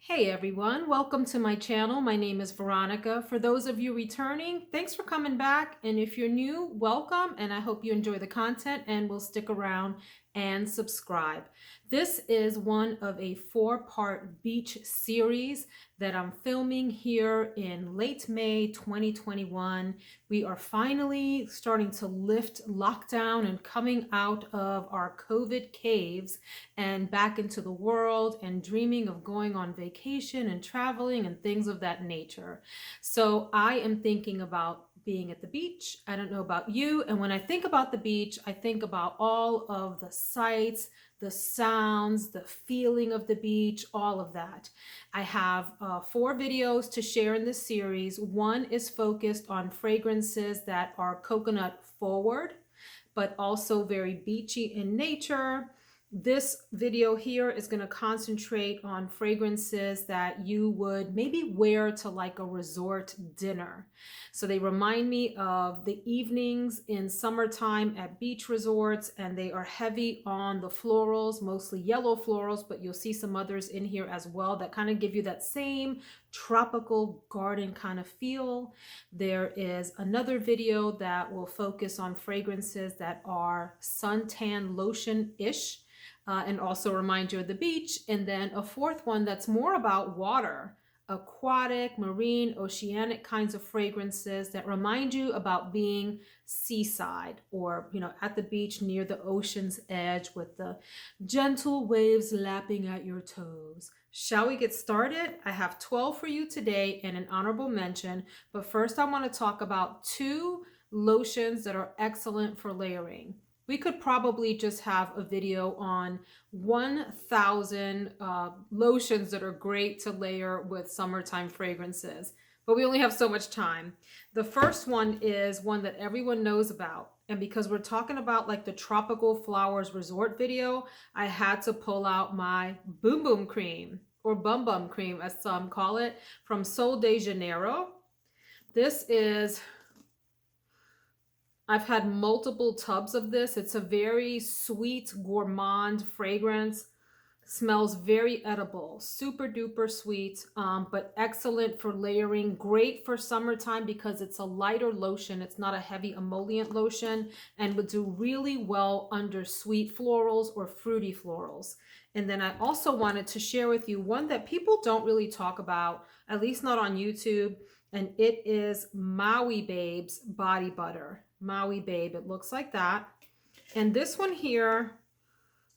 Hey everyone, welcome to my channel. My name is Veronica. For those of you returning, thanks for coming back. And if you're new, welcome. And I hope you enjoy the content and will stick around and subscribe. This is one of a 4-part beach series that I'm filming here in late May 2021. We are finally starting to lift lockdown and coming out of our COVID caves and back into the world and dreaming of going on vacation and traveling and things of that nature. So I am thinking about being at the beach. I don't know about you. And when I think about the beach, I think about all of the sights, the sounds, the feeling of the beach, all of that. I have 4 videos to share in this series. One is focused on fragrances that are coconut forward, but also very beachy in nature. This video here is going to concentrate on fragrances that you would maybe wear to like a resort dinner. So they remind me of the evenings in summertime at beach resorts, and they are heavy on the florals, mostly yellow florals, but you'll see some others in here as well that kind of give you that same tropical garden kind of feel. There is another video that will focus on fragrances that are suntan lotion-ish, and also remind you of the beach. And then a 4th one that's more about water, aquatic, marine, oceanic kinds of fragrances that remind you about being seaside or, at the beach near the ocean's edge with the gentle waves lapping at your toes. Shall we get started? I have 12 for you today and an honorable mention, but first I want to talk about 2 lotions that are excellent for layering. We could probably just have a video on 1,000 lotions that are great to layer with summertime fragrances, but we only have so much time. The first one is one that everyone knows about. And because we're talking about like the tropical flowers resort video, I had to pull out my Boom Boom cream, or Bum Bum cream as some call it, from Sol de Janeiro. This is... I've had multiple tubs of this. It's a very sweet, gourmand fragrance. Smells very edible, super duper sweet, but excellent for layering. Great for summertime because it's a lighter lotion. It's not a heavy emollient lotion, and would do really well under sweet florals or fruity florals. And then I also wanted to share with you one that people don't really talk about, at least not on YouTube, and it is Maui Babe's Body Butter. Maui Babe, it looks like that. And this one here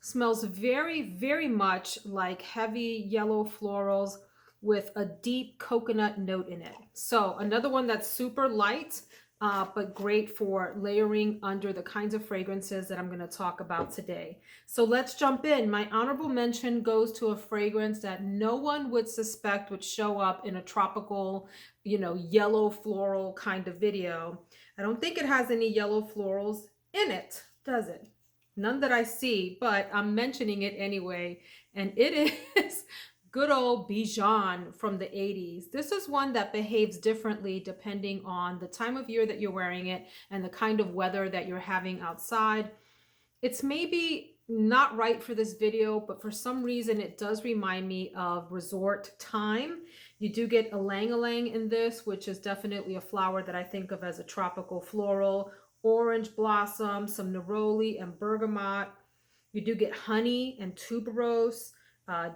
smells very, very much like heavy yellow florals with a deep coconut note in it. So another one that's super light, but great for layering under the kinds of fragrances that I'm going to talk about today. So let's jump in. My honorable mention goes to a fragrance that no one would suspect would show up in a tropical, yellow floral kind of video. I don't think it has any yellow florals in it, does it? None that I see, but I'm mentioning it anyway. And it is good old Bijan from the 80s. This is one that behaves differently depending on the time of year that you're wearing it and the kind of weather that you're having outside. It's maybe not right for this video, but for some reason it does remind me of resort time. You do get ylang-ylang in this, which is definitely a flower that I think of as a tropical floral. Orange blossom, some neroli and bergamot. You do get honey and tuberose,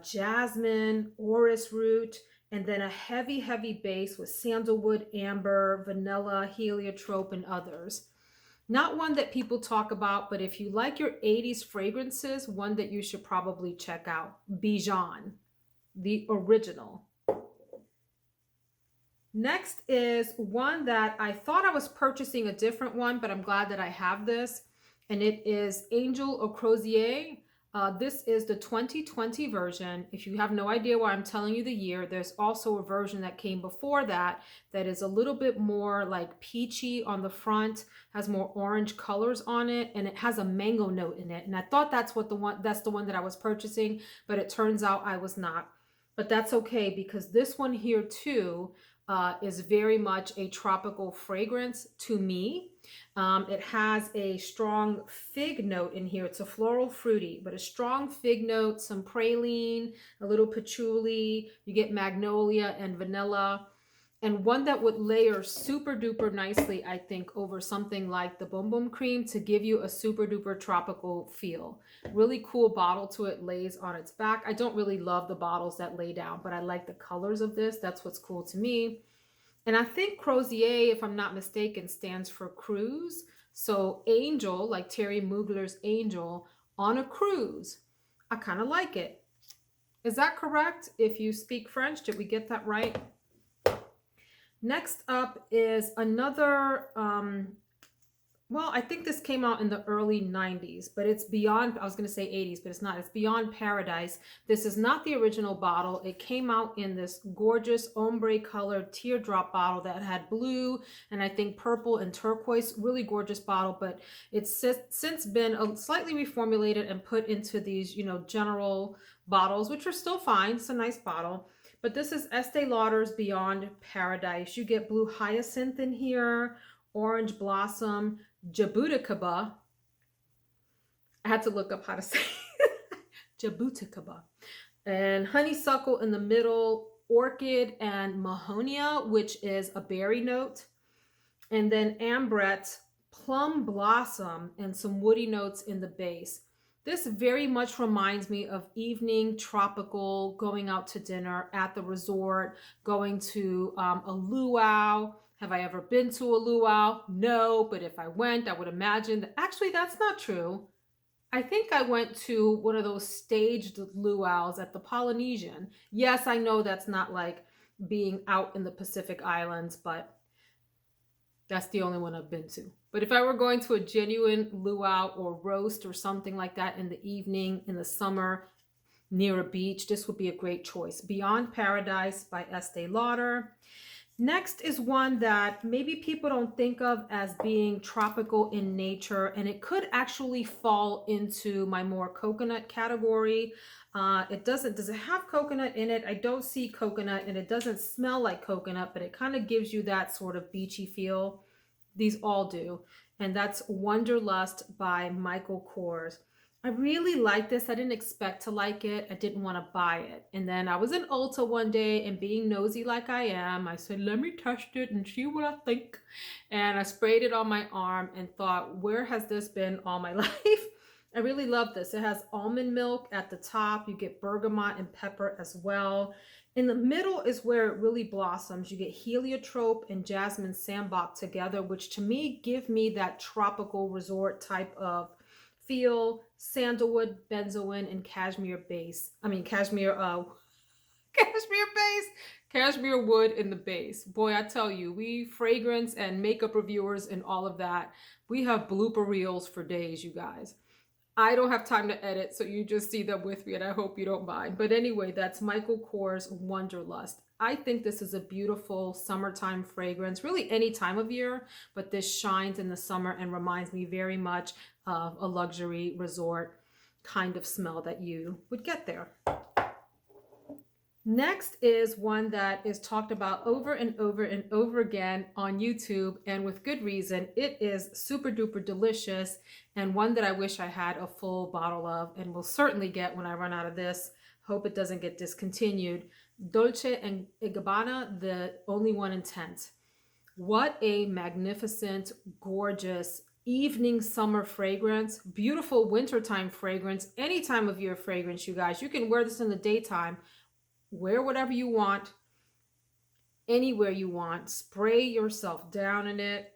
jasmine, orris root, and then a heavy, heavy base with sandalwood, amber, vanilla, heliotrope, and others. Not one that people talk about, but if you like your 80s fragrances, one that you should probably check out. Bijan, the original. Next is one that I thought I was purchasing a different one, but I'm glad that I have this. And it is Angel of Crosiere. This is the 2020 version. If you have no idea why I'm telling you the year, there's also a version that came before that that is a little bit more like peachy on the front, has more orange colors on it, and it has a mango note in it. And I thought that's the one that I was purchasing, but it turns out I was not. But that's okay because this one here too is very much a tropical fragrance to me. It has a strong fig note in here. It's a floral fruity, but a strong fig note, some praline, a little patchouli. You get magnolia and vanilla. And one that would layer super duper nicely, I think, over something like the Boom Boom Cream to give you a super duper tropical feel. Really cool bottle to it, lays on its back. I don't really love the bottles that lay down, but I like the colors of this. That's what's cool to me. And I think Crosiere, if I'm not mistaken, stands for cruise. So angel, like Thierry Mugler's Angel, on a cruise. I kind of like it. Is that correct? If you speak French, did we get that right? Next up is another, well, I think this came out in the early 90s, but it's beyond, I was going to say 80s, but it's not. It's Beyond Paradise. This is not the original bottle. It came out in this gorgeous ombre colored teardrop bottle that had blue and I think purple and turquoise. Really gorgeous bottle, but it's since been slightly reformulated and put into these, you know, general bottles, which are still fine. It's a nice bottle. But this is Estee Lauder's Beyond Paradise. You get blue hyacinth in here, orange blossom, jabuticaba. I had to look up how to say it. Jabuticaba. And honeysuckle in the middle, orchid and mahonia, which is a berry note. And then ambrette, plum blossom, and some woody notes in the base. This very much reminds me of evening tropical, going out to dinner at the resort, going to a luau. Have I ever been to a luau? No, but if I went, I would imagine that actually that's not true. I think I went to one of those staged luau's at the Polynesian. Yes, I know that's not like being out in the Pacific Islands, but that's the only one I've been to. But if I were going to a genuine luau or roast or something like that in the evening, in the summer, near a beach, this would be a great choice. Beyond Paradise by Estee Lauder. Next is one that maybe people don't think of as being tropical in nature, and it could actually fall into my more coconut category. Does it have coconut in it? I don't see coconut, and it doesn't smell like coconut, but it kind of gives you that sort of beachy feel. These all do. And that's Wonderlust by Michael Kors. I really like this. I didn't expect to like it. I didn't want to buy it. And then I was in Ulta one day, and being nosy like I am, I said, let me test it and see what I think. And I sprayed it on my arm and thought, where has this been all my life? I really love this. It has almond milk at the top. You get bergamot and pepper as well. In the middle is where it really blossoms. You get heliotrope and jasmine sambac together, which to me give me that tropical resort type of feel. Sandalwood, benzoin, and cashmere base. I mean, cashmere base, cashmere wood in the base. Boy, I tell you, we fragrance and makeup reviewers and all of that, we have blooper reels for days, you guys. I don't have time to edit, so you just see them with me, and I hope you don't mind. But anyway, that's Michael Kors Wonderlust. I think this is a beautiful summertime fragrance, really any time of year, but this shines in the summer and reminds me very much of a luxury resort kind of smell that you would get there. Next is one that is talked about over and over and over again on YouTube, and with good reason. It is super duper delicious, and one that I wish I had a full bottle of, and will certainly get when I run out of this. Hope it doesn't get discontinued. Dolce and Gabbana, the Only One Intent. What a magnificent, gorgeous evening summer fragrance. Beautiful wintertime fragrance. Any time of year fragrance, you guys. You can wear this in the daytime. Wear whatever you want, anywhere you want. Spray yourself down in it.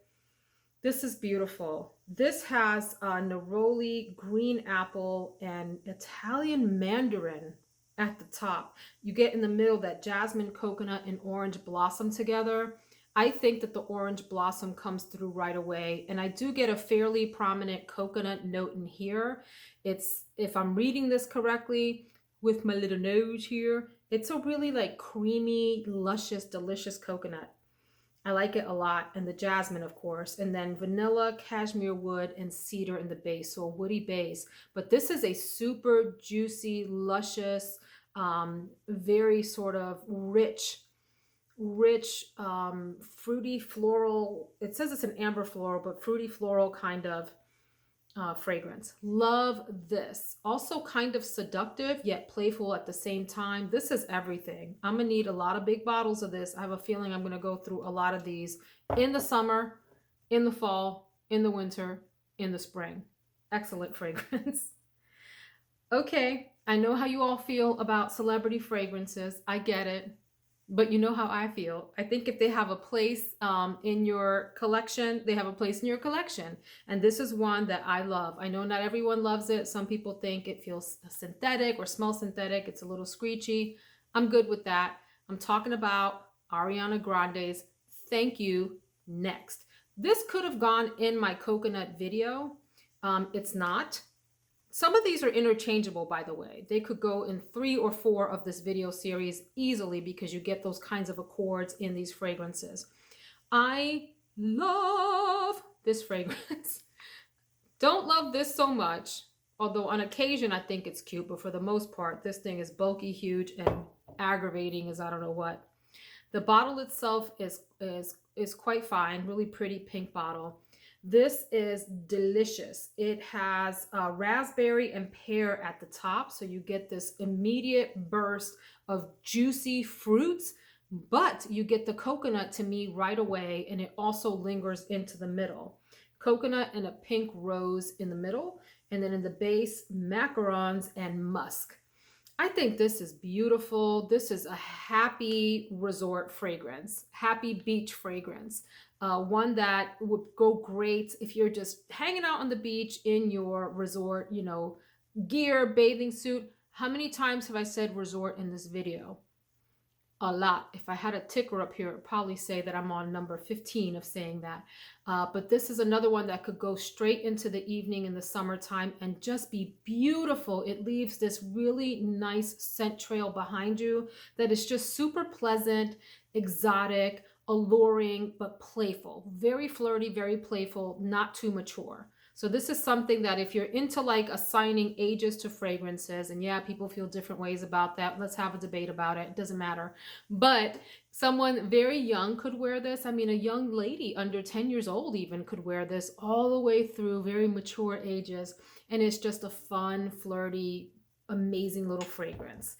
This is beautiful. This has neroli, green apple, and Italian mandarin at the top. You get in the middle that jasmine, coconut, and orange blossom together. I think that the orange blossom comes through right away, and I do get a fairly prominent coconut note in here. It's, if I'm reading this correctly, with my little nose here, it's a really like creamy, luscious, delicious coconut. I like it a lot. And the jasmine, of course. And then vanilla, cashmere wood, and cedar in the base. So a woody base. But this is a super juicy, luscious, very sort of rich rich, fruity floral. It says it's an amber floral, but fruity floral kind of fragrance. Love this. Also kind of seductive yet playful at the same time. This is everything. I'm gonna need a lot of big bottles of this. I have a feeling I'm gonna go through a lot of these in the summer, in the fall, in the winter, in the spring. Excellent fragrance. Okay, I know how you all feel about celebrity fragrances. I get it. But you know how I feel. I think if they have a place in your collection, they have a place in your collection. And this is one that I love. I know not everyone loves it. Some people think it feels synthetic or smells synthetic. It's a little screechy. I'm good with that. I'm talking about Ariana Grande's Thank You Next. This could have gone in my coconut video. It's not. Some of these are interchangeable, by the way. They could go in 3 or 4 of this video series easily because you get those kinds of accords in these fragrances. I love this fragrance. Don't love this so much, although on occasion I think it's cute, but for the most part, this thing is bulky, huge, and aggravating as I don't know what. The bottle itself is quite fine, really pretty pink bottle. This is delicious. It has raspberry and pear at the top, so you get this immediate burst of juicy fruits, but you get the coconut to me right away, and it also lingers into the middle. Coconut and a pink rose in the middle, and then in the base, macarons and musk. I think this is beautiful. This is a happy resort fragrance, happy beach fragrance. One that would go great if you're just hanging out on the beach in your resort, gear, bathing suit. How many times have I said resort in this video? A lot. If I had a ticker up here, it'd probably say that I'm on number 15 of saying that. But this is another one that could go straight into the evening in the summertime and just be beautiful. It leaves this really nice scent trail behind you that is just super pleasant, exotic, alluring, but playful. Very flirty, very playful, not too mature. So this is something that if you're into like assigning ages to fragrances, and yeah, people feel different ways about that. Let's have a debate about it. It doesn't matter. But someone very young could wear this. I mean, a young lady under 10 years old even could wear this all the way through very mature ages. And it's just a fun, flirty, amazing little fragrance.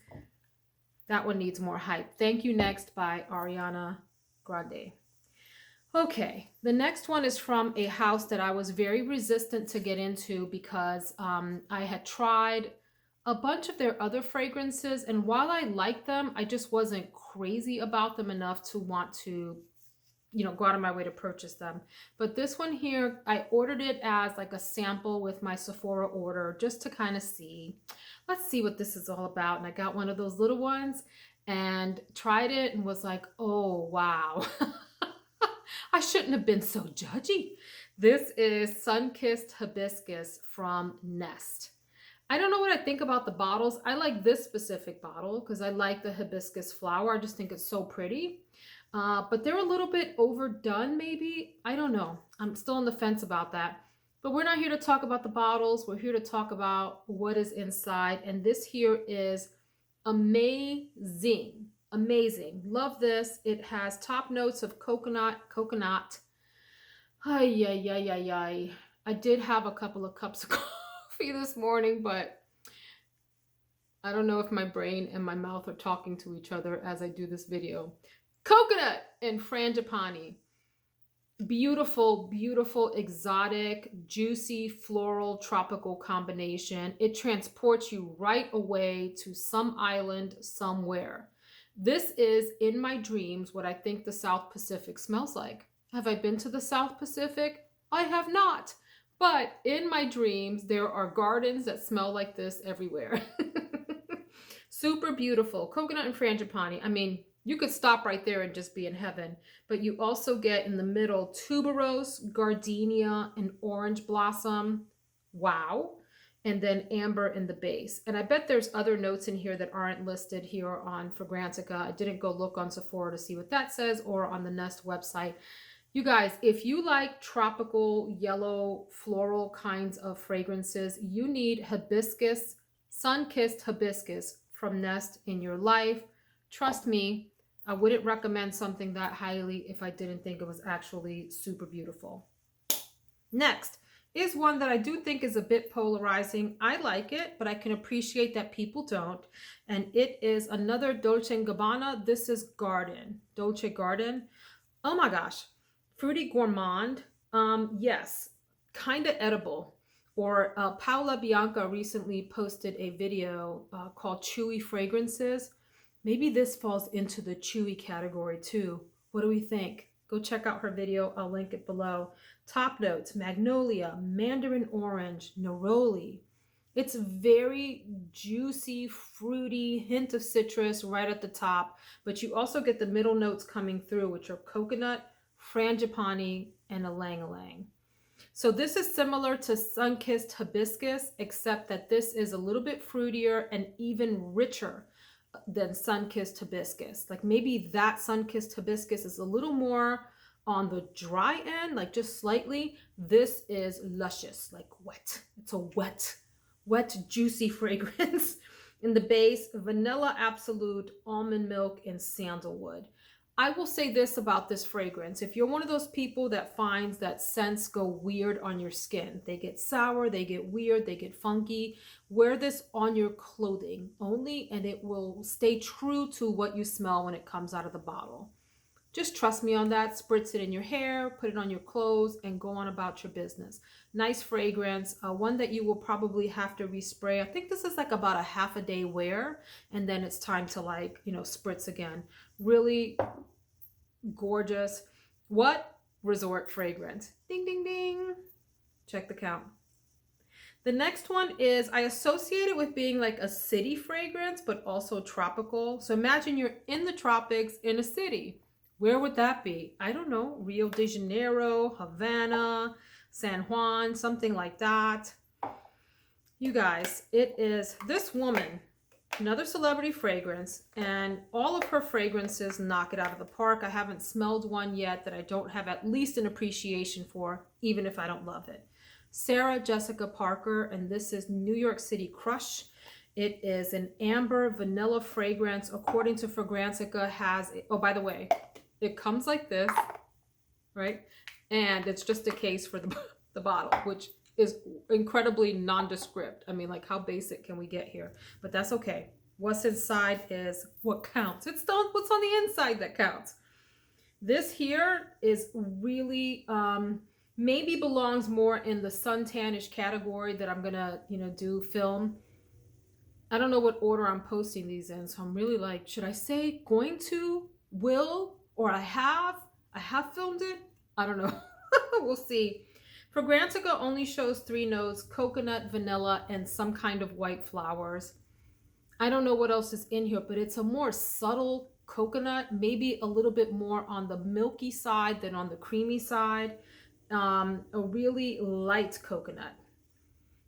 That one needs more hype. Thank You Next by Ariana Grande. Okay, the next one is from a house that I was very resistant to get into because I had tried a bunch of their other fragrances, and while I liked them, I just wasn't crazy about them enough to want to, go out of my way to purchase them. But this one here, I ordered it as like a sample with my Sephora order just to kind of see. Let's see what this is all about. And I got one of those little ones and tried it and was like, oh, wow. I shouldn't have been so judgy. This is Sunkissed Hibiscus from Nest. I don't know what I think about the bottles. I like this specific bottle because I like the hibiscus flower. I just think it's so pretty. But they're a little bit overdone, maybe. I don't know. I'm still on the fence about that. But we're not here to talk about the bottles. We're here to talk about what is inside. And this here is amazing. Amazing. Love this. It has top notes of coconut. Ay, ay, ay, ay, ay. I did have a couple of cups of coffee this morning, but I don't know if my brain and my mouth are talking to each other as I do this video. Coconut and frangipani. Beautiful, beautiful, exotic, juicy, floral, tropical combination. It transports you right away to some island somewhere. This is, in my dreams, what I think the South Pacific smells like. Have I been to the South Pacific? I have not. But in my dreams, there are gardens that smell like this everywhere. Super beautiful. Coconut and frangipani. I mean, you could stop right there and just be in heaven. But you also get in the middle tuberose, gardenia, and orange blossom. Wow. And then amber in the base. And I bet there's other notes in here that aren't listed here on Fragrantica. I didn't go look on Sephora to see what that says or on the Nest website. You guys, if you like tropical, yellow, floral kinds of fragrances, you need hibiscus, sun-kissed hibiscus from Nest in your life. Trust me, I wouldn't recommend something that highly if I didn't think it was actually super beautiful. Next is one that I do think is a bit polarizing. I like it, but I can appreciate that people don't. And it is another Dolce & Gabbana. This is Garden, Dolce Garden. Oh my gosh, fruity gourmand. Yes, kind of edible. Or Paula Bianca recently posted a video called Chewy Fragrances. Maybe this falls into the chewy category too. What do we think? Go check out her video. I'll link it below. Top notes: magnolia, mandarin orange, neroli. It's very juicy, fruity, hint of citrus right at the top, but you also get the middle notes coming through, which are coconut, frangipani, and ylang-ylang. So this is similar to Sunkissed Hibiscus, except that this is a little bit fruitier and even richer than Sunkissed Hibiscus. Like maybe that Sunkissed Hibiscus is a little more on the dry end, like just slightly. This is luscious, like wet. It's a wet, juicy fragrance. In the base, vanilla absolute, almond milk, and sandalwood. I will say this about this fragrance. If you're one of those people that finds that scents go weird on your skin, they get sour, they get weird, they get funky, wear this on your clothing only, and it will stay true to what you smell when it comes out of the bottle. Just trust me on that. Spritz it in your hair, put it on your clothes, and go on about your business. Nice fragrance, one that you will probably have to respray. I think this is like about a half a day wear, and then it's time to like, spritz again. Really gorgeous. What resort fragrance? Ding, ding, ding. Check the count. The next one is, I associate it with being like a city fragrance, but also tropical. So imagine you're in the tropics in a city. Where would that be? I don't know. Rio de Janeiro, Havana, San Juan, something like that. You guys, it is this woman, another celebrity fragrance, and all of her fragrances knock it out of the park. I haven't smelled one yet that I don't have at least an appreciation for, even if I don't love it. Sarah Jessica Parker, and this is New York City Crush. It is an amber vanilla fragrance. According to Fragrantica, oh, by the way, it comes like this, right? And it's just a case for the bottle, which is incredibly nondescript. I mean, like, how basic can we get here? But that's okay. What's inside is what counts. It's what's on the inside that counts. This here is really, maybe belongs more in the suntanish category that I'm gonna, do film. I don't know what order I'm posting these in, so I'm really like, should I say going to, will, or I have filmed it? I don't know. We'll see. Fragrantica only shows 3 notes: coconut, vanilla, and some kind of white flowers. I don't know what else is in here, but it's a more subtle coconut, maybe a little bit more on the milky side than on the creamy side. A really light coconut.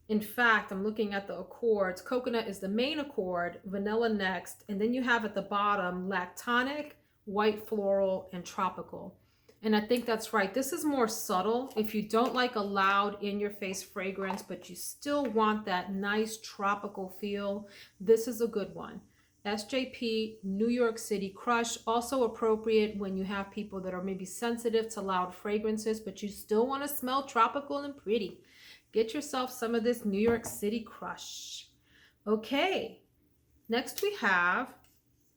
In fact, I'm looking at the accords. Coconut is the main accord, vanilla next, and then you have at the bottom lactonic, white floral, and tropical. And I think that's right. This is more subtle. If you don't like a loud in-your-face fragrance, but you still want that nice tropical feel, this is a good one. SJP New York City Crush, also appropriate when you have people that are maybe sensitive to loud fragrances, but you still want to smell tropical and pretty. Get yourself some of this New York City Crush. Okay, next we have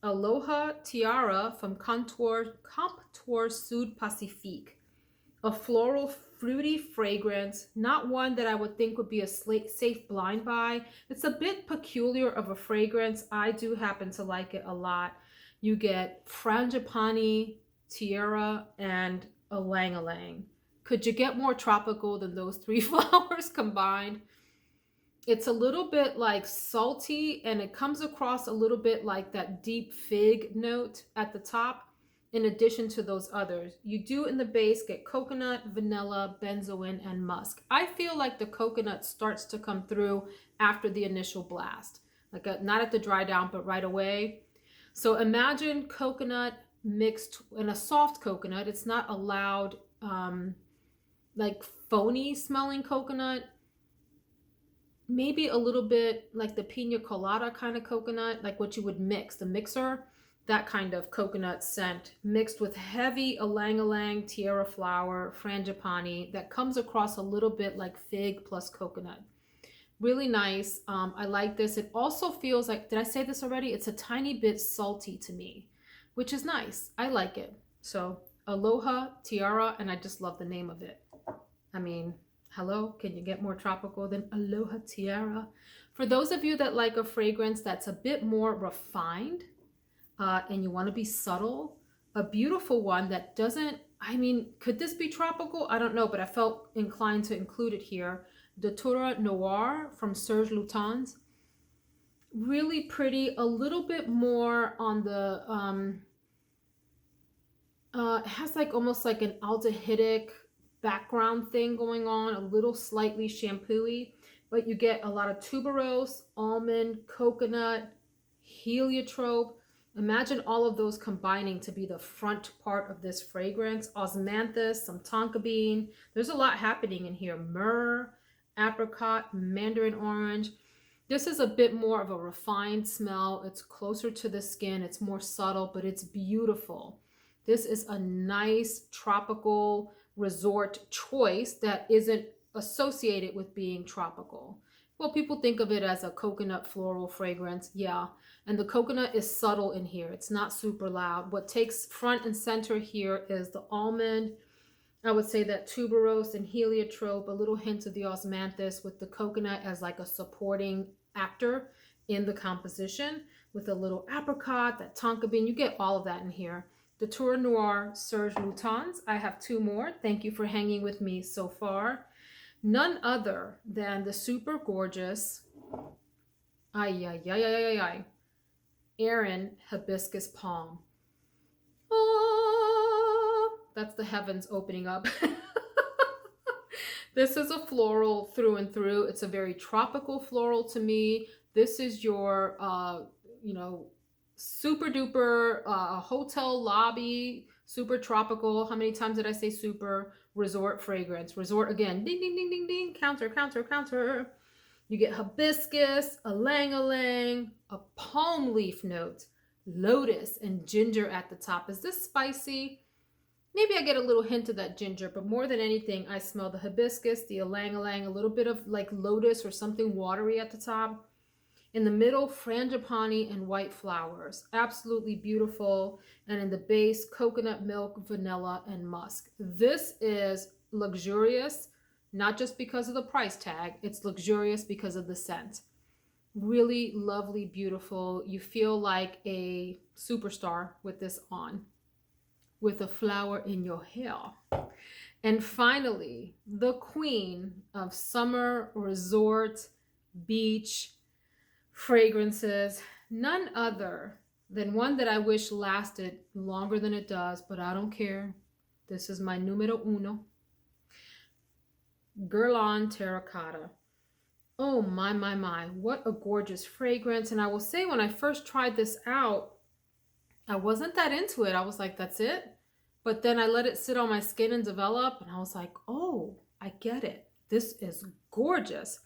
Aloha Tiare from Compton Sud Pacifique. A floral, fruity fragrance, not one that I would think would be a safe blind buy. It's a bit peculiar of a fragrance. I do happen to like it a lot. You get frangipani, tiare, and ylang-ylang. Could you get more tropical than those 3 flowers combined? It's a little bit like salty, and it comes across a little bit like that deep fig note at the top, in addition to those others. You do in the base get coconut, vanilla, benzoin, and musk. I feel like the coconut starts to come through after the initial blast, like not at the dry down, but right away. So imagine coconut mixed in a soft coconut. It's not a loud, like phony smelling coconut. Maybe a little bit like the pina colada kind of coconut, like what you would mix, the mixer. that kind of coconut scent mixed with heavy ylang-ylang, tiara flower, frangipani that comes across a little bit like fig plus coconut. Really nice. I like this. It also feels like, did I say this already? It's a tiny bit salty to me, which is nice. I like it. So Aloha, Tiara, and I just love the name of it. I mean, hello, can you get more tropical than Aloha Tiara? For those of you that like a fragrance that's a bit more refined, and you want to be subtle, a beautiful one that doesn't, I mean, could this be tropical? I don't know, but I felt inclined to include it here. Datura Noir from Serge Lutens. Really pretty, a little bit more on the, it has like almost like an aldehydic background thing going on, a little slightly shampooy, but you get a lot of tuberose, almond, coconut, heliotrope. Imagine all of those combining to be the front part of this fragrance. Osmanthus, some tonka bean. There's a lot happening in here. Myrrh, apricot, mandarin orange. This is a bit more of a refined smell. It's closer to the skin. It's more subtle, but it's beautiful. This is a nice tropical resort choice that isn't associated with being tropical. Well, people think of it as a coconut floral fragrance. Yeah. And the coconut is subtle in here. It's not super loud. What takes front and center here is the almond. I would say that tuberose and heliotrope, a little hint of the osmanthus with the coconut as like a supporting actor in the composition with a little apricot, that tonka bean. You get all of that in here. Datura Noir, Serge Lutens. I have two more. Thank you for hanging with me so far. None other than the super gorgeous, Aerin Hibiscus Palm. Oh, that's the heavens opening up. This is a floral through and through. It's a very tropical floral to me. This is your, super duper hotel lobby, super tropical. How many times did I say super? Resort fragrance. Resort again. Ding, ding, ding, ding, ding. Counter, counter, counter. You get hibiscus, ylang-ylang, a palm leaf note, lotus, and ginger at the top. Is this spicy? Maybe I get a little hint of that ginger, but more than anything, I smell the hibiscus, the ylang-ylang, a little bit of like lotus or something watery at the top. In the middle, frangipani and white flowers. Absolutely beautiful. And in the base, coconut milk, vanilla, and musk. This is luxurious, not just because of the price tag. It's luxurious because of the scent. Really lovely, beautiful. You feel like a superstar with this on, with a flower in your hair. And finally, the queen of summer, resort, beach, fragrances, none other than one that I wish lasted longer than it does, but I don't care. This is my numero uno. Guerlain Terracotta. Oh my, my, my. What a gorgeous fragrance. And I will say when I first tried this out, I wasn't that into it. I was like, that's it. But then I let it sit on my skin and develop. And I was like, oh, I get it. This is gorgeous.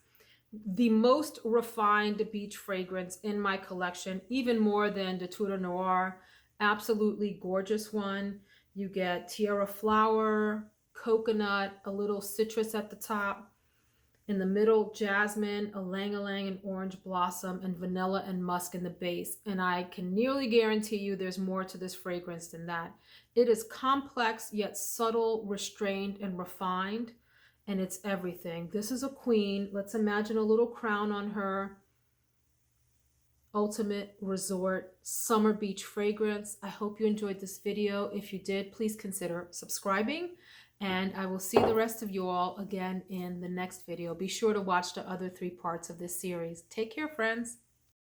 The most refined beach fragrance in my collection, even more than Datura Noir. Absolutely gorgeous one. You get tiara flower, coconut, a little citrus at the top. In the middle, jasmine, ylang-ylang, and orange blossom, and vanilla and musk in the base. And I can nearly guarantee you there's more to this fragrance than that. It is complex, yet subtle, restrained, and refined. And it's everything. This is a queen. Let's imagine a little crown on her. Ultimate resort summer beach fragrance. I hope you enjoyed this video. If you did, please consider subscribing. And I will see the rest of you all again in the next video. Be sure to watch the other 3 parts of this series. Take care, friends.